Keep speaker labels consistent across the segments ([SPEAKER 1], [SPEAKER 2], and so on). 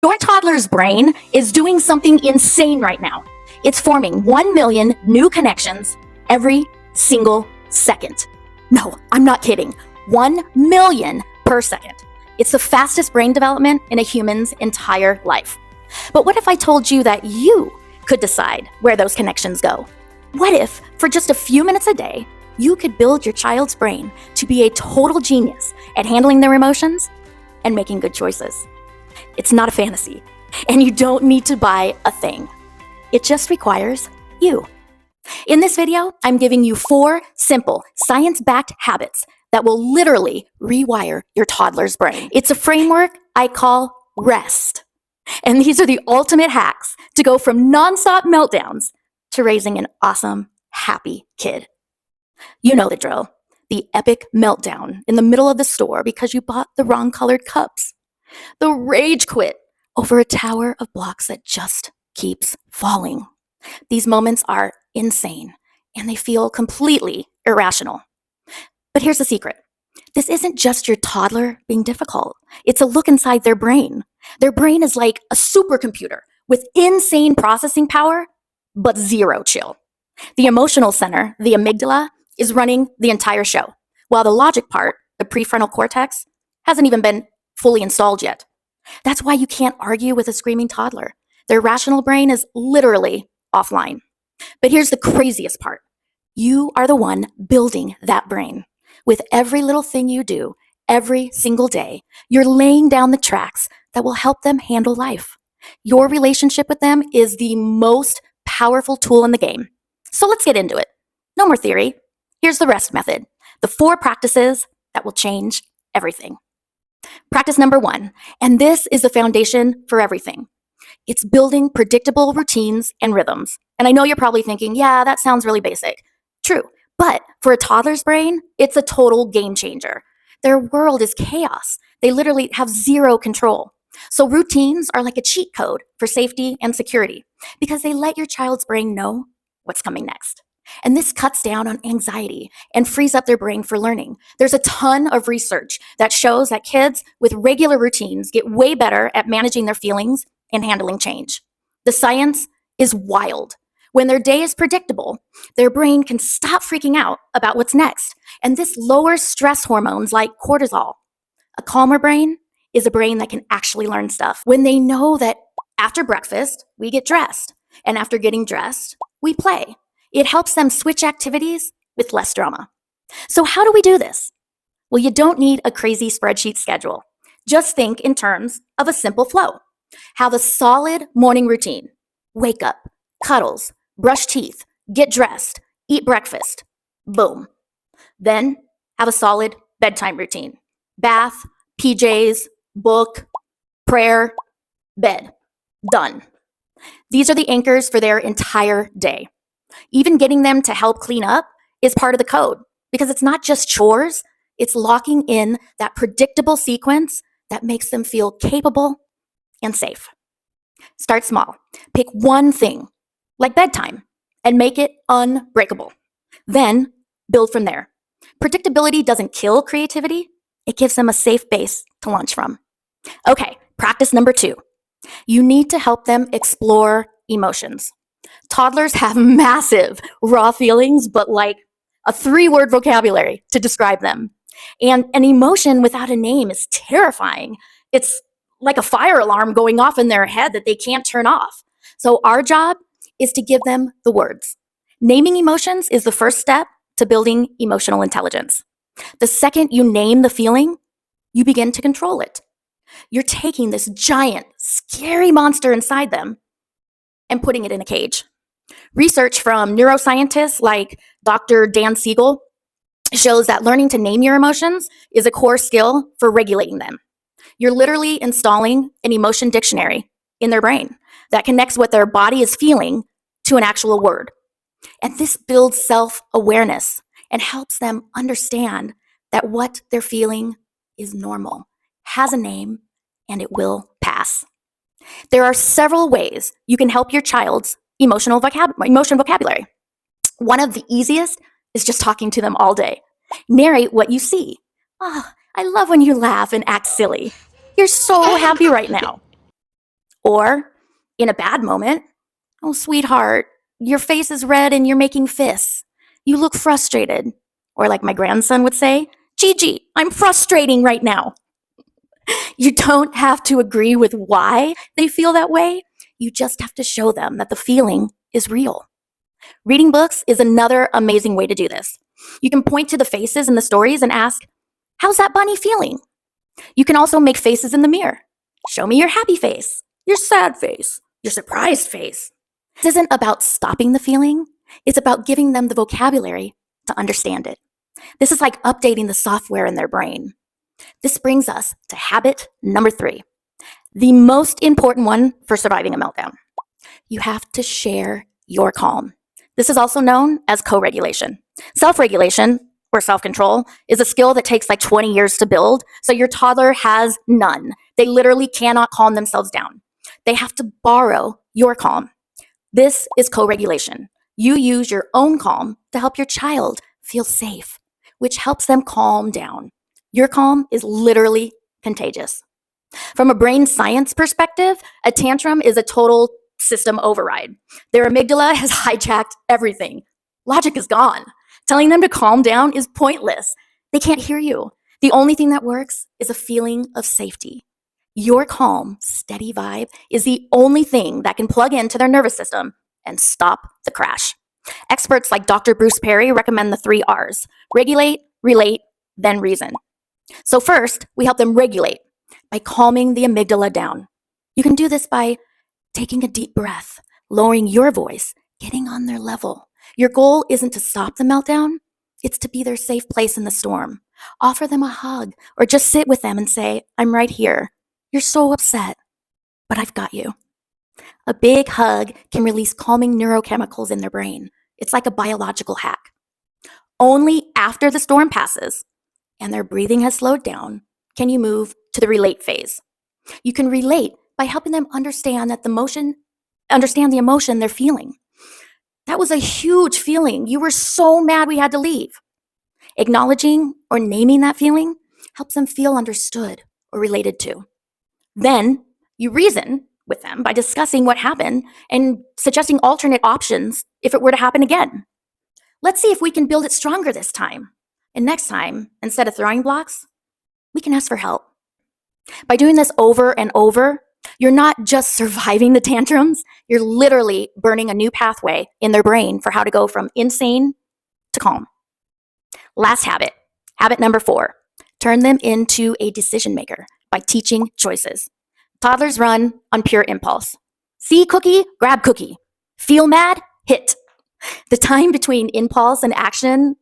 [SPEAKER 1] Your toddler's brain is doing something insane right now. It's forming 1 million new connections every single second. No, I'm not kidding. 1 million per second. It's the fastest brain development in a human's entire life. But what if I told you that you could decide where those connections go? What if, for just a few minutes a day, you could build your child's brain to be a total genius at handling their emotions and making good choices? It's not a fantasy, and you don't need to buy a thing. It just requires you. In this video, I'm giving you 4 simple, science-backed habits that will literally rewire your toddler's brain. It's a framework I call R.E.S.T. And these are the ultimate hacks to go from nonstop meltdowns to raising an awesome, happy kid. You know the drill. The epic meltdown in the middle of the store because you bought the wrong colored cups. The rage quit over a tower of blocks that just keeps falling. These moments are insane, and they feel completely irrational. But here's the secret. This isn't just your toddler being difficult. It's a look inside their brain. Their brain is like a supercomputer with insane processing power, but zero chill. The emotional center, the amygdala, is running the entire show, while the logic part, the prefrontal cortex, hasn't even been fully installed yet. That's why you can't argue with a screaming toddler. Their rational brain is literally offline. But here's the craziest part. You are the one building that brain. With every little thing you do, every single day, you're laying down the tracks that will help them handle life. Your relationship with them is the most powerful tool in the game. So let's get into it. No more theory. Here's the R.E.S.T method, the 4 practices that will change everything. Practice number 1, and this is the foundation for everything. It's building predictable routines and rhythms. And I know you're probably thinking, yeah, that sounds really basic. True, but for a toddler's brain, it's a total game changer. Their world is chaos. They literally have zero control. So routines are like a cheat code for safety and security because they let your child's brain know what's coming next. And this cuts down on anxiety and frees up their brain for learning. There's a ton of research that shows that kids with regular routines get way better at managing their feelings and handling change. The science is wild. When their day is predictable, their brain can stop freaking out about what's next. And this lowers stress hormones like cortisol. A calmer brain is a brain that can actually learn stuff. When they know that after breakfast, we get dressed. And after getting dressed, we play. It helps them switch activities with less drama. So how do we do this? Well, you don't need a crazy spreadsheet schedule. Just think in terms of a simple flow. Have a solid morning routine. Wake up, cuddles, brush teeth, get dressed, eat breakfast. Boom. Then have a solid bedtime routine. Bath, PJs, book, prayer, bed. Done. These are the anchors for their entire day. Even getting them to help clean up is part of the code because it's not just chores, it's locking in that predictable sequence that makes them feel capable and safe. Start small. Pick one thing, like bedtime, and make it unbreakable. Then build from there. Predictability doesn't kill creativity, it gives them a safe base to launch from. Okay, practice number 2. You need to help them explore emotions. Toddlers have massive raw feelings, but like a 3-word vocabulary to describe them. And an emotion without a name is terrifying. It's like a fire alarm going off in their head that they can't turn off. So our job is to give them the words. Naming emotions is the first step to building emotional intelligence. The second you name the feeling, you begin to control it. You're taking this giant, scary monster inside them and putting it in a cage. Research from neuroscientists like Dr. Dan Siegel shows that learning to name your emotions is a core skill for regulating them. You're literally installing an emotion dictionary in their brain that connects what their body is feeling to an actual word. And this builds self-awareness and helps them understand that what they're feeling is normal, has a name, and it will pass. There are several ways you can help your child's emotion vocabulary. One of the easiest is just talking to them all day. Narrate what you see. Oh, I love when you laugh and act silly. You're so happy right now. Or in a bad moment, oh, sweetheart, your face is red and you're making fists. You look frustrated. Or like my grandson would say, Gigi, I'm frustrating right now. You don't have to agree with why they feel that way. You just have to show them that the feeling is real. Reading books is another amazing way to do this. You can point to the faces in the stories and ask, how's that bunny feeling? You can also make faces in the mirror. Show me your happy face, your sad face, your surprised face. This isn't about stopping the feeling. It's about giving them the vocabulary to understand it. This is like updating the software in their brain. This brings us to habit number 3, the most important one for surviving a meltdown. You have to share your calm. This is also known as co-regulation. Self-regulation, or self-control, is a skill that takes like 20 years to build, so your toddler has none. They literally cannot calm themselves down. They have to borrow your calm. This is co-regulation. You use your own calm to help your child feel safe, which helps them calm down. Your calm is literally contagious. From a brain science perspective, a tantrum is a total system override. Their amygdala has hijacked everything. Logic is gone. Telling them to calm down is pointless. They can't hear you. The only thing that works is a feeling of safety. Your calm, steady vibe is the only thing that can plug into their nervous system and stop the crash. Experts like Dr. Bruce Perry recommend the 3 R's: regulate, relate, then reason. So first, we help them regulate by calming the amygdala down. You can do this by taking a deep breath, lowering your voice, getting on their level. Your goal isn't to stop the meltdown, it's to be their safe place in the storm. Offer them a hug or just sit with them and say, I'm right here. You're so upset, but I've got you. A big hug can release calming neurochemicals in their brain. It's like a biological hack. Only after the storm passes and their breathing has slowed down can you move to the relate phase. You can relate by helping them understand the emotion they're feeling. That was a huge feeling. You were so mad we had to leave. Acknowledging or naming that feeling helps them feel understood or related to. Then you reason with them by discussing what happened and suggesting alternate options if it were to happen again. Let's see if we can build it stronger this time. And next time, instead of throwing blocks, we can ask for help. By doing this over and over, you're not just surviving the tantrums, you're literally burning a new pathway in their brain for how to go from insane to calm. Last habit number 4, turn them into a decision maker by teaching choices. Toddlers run on pure impulse. See cookie, grab cookie. Feel mad, hit. The time between impulse and action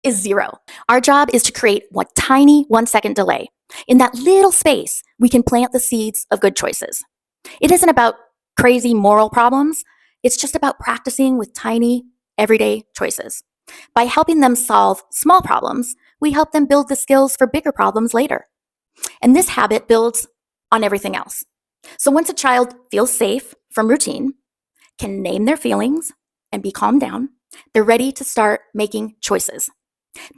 [SPEAKER 1] is 0. Our job is to create one tiny 1-second delay. In that little space, we can plant the seeds of good choices. It isn't about crazy moral problems. It's just about practicing with tiny, everyday choices. By helping them solve small problems, we help them build the skills for bigger problems later. And this habit builds on everything else. So once a child feels safe from routine, can name their feelings, and be calmed down, they're ready to start making choices.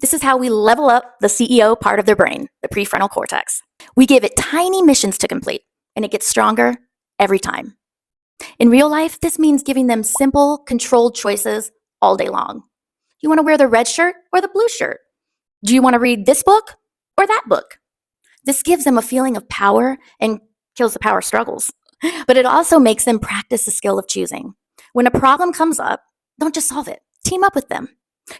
[SPEAKER 1] This is how we level up the CEO part of their brain, the prefrontal cortex. We give it tiny missions to complete, and it gets stronger every time. In real life, this means giving them simple, controlled choices all day long. You want to wear the red shirt or the blue shirt? Do you want to read this book or that book? This gives them a feeling of power and kills the power struggles. But it also makes them practice the skill of choosing. When a problem comes up, don't just solve it. Team up with them.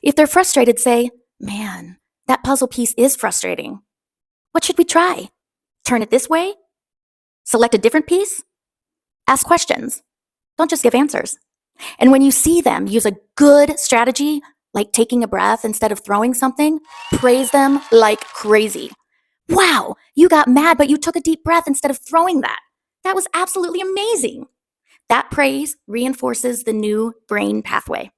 [SPEAKER 1] If they're frustrated, say, man, that puzzle piece is frustrating. What should we try? Turn it this way? Select a different piece? Ask questions. Don't just give answers. And when you see them use a good strategy, like taking a breath instead of throwing something, praise them like crazy. Wow, you got mad, but you took a deep breath instead of throwing that. That was absolutely amazing. That praise reinforces the new brain pathway.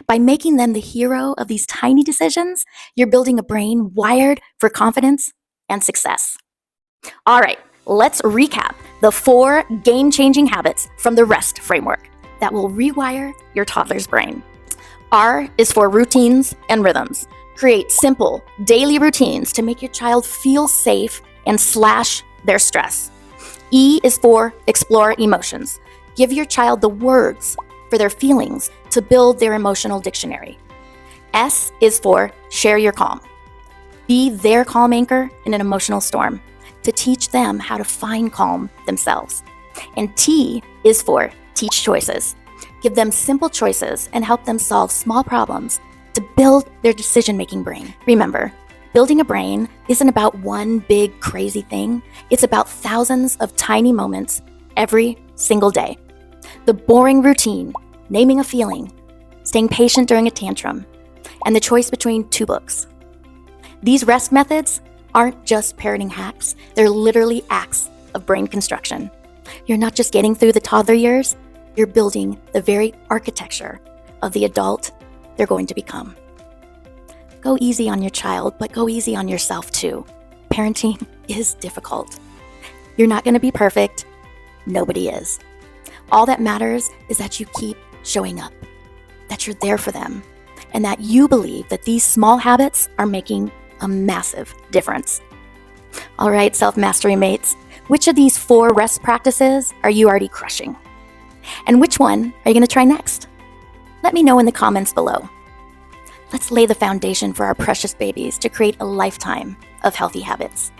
[SPEAKER 1] By making them the hero of these tiny decisions, you're building a brain wired for confidence and success. All right, let's recap the 4 game-changing habits from the R.E.S.T framework that will rewire your toddler's brain. R is for routines and rhythms. Create simple, daily routines to make your child feel safe and slash their stress. E is for explore emotions. Give your child the words for their feelings to build their emotional dictionary. S is for share your calm. Be their calm anchor in an emotional storm to teach them how to find calm themselves. And T is for teach choices. Give them simple choices and help them solve small problems to build their decision-making brain. Remember, building a brain isn't about one big crazy thing. It's about thousands of tiny moments every single day. The boring routine, naming a feeling, staying patient during a tantrum, and the choice between two books. These R.E.S.T methods aren't just parenting hacks. They're literally acts of brain construction. You're not just getting through the toddler years, you're building the very architecture of the adult they're going to become. Go easy on your child, but go easy on yourself too. Parenting is difficult. You're not going to be perfect. Nobody is. All that matters is that you keep showing up, that you're there for them, and that you believe that these small habits are making a massive difference. All right, self-mastery mates, which of these 4 R.E.S.T practices are you already crushing? And which one are you going to try next? Let me know in the comments below. Let's lay the foundation for our precious babies to create a lifetime of healthy habits.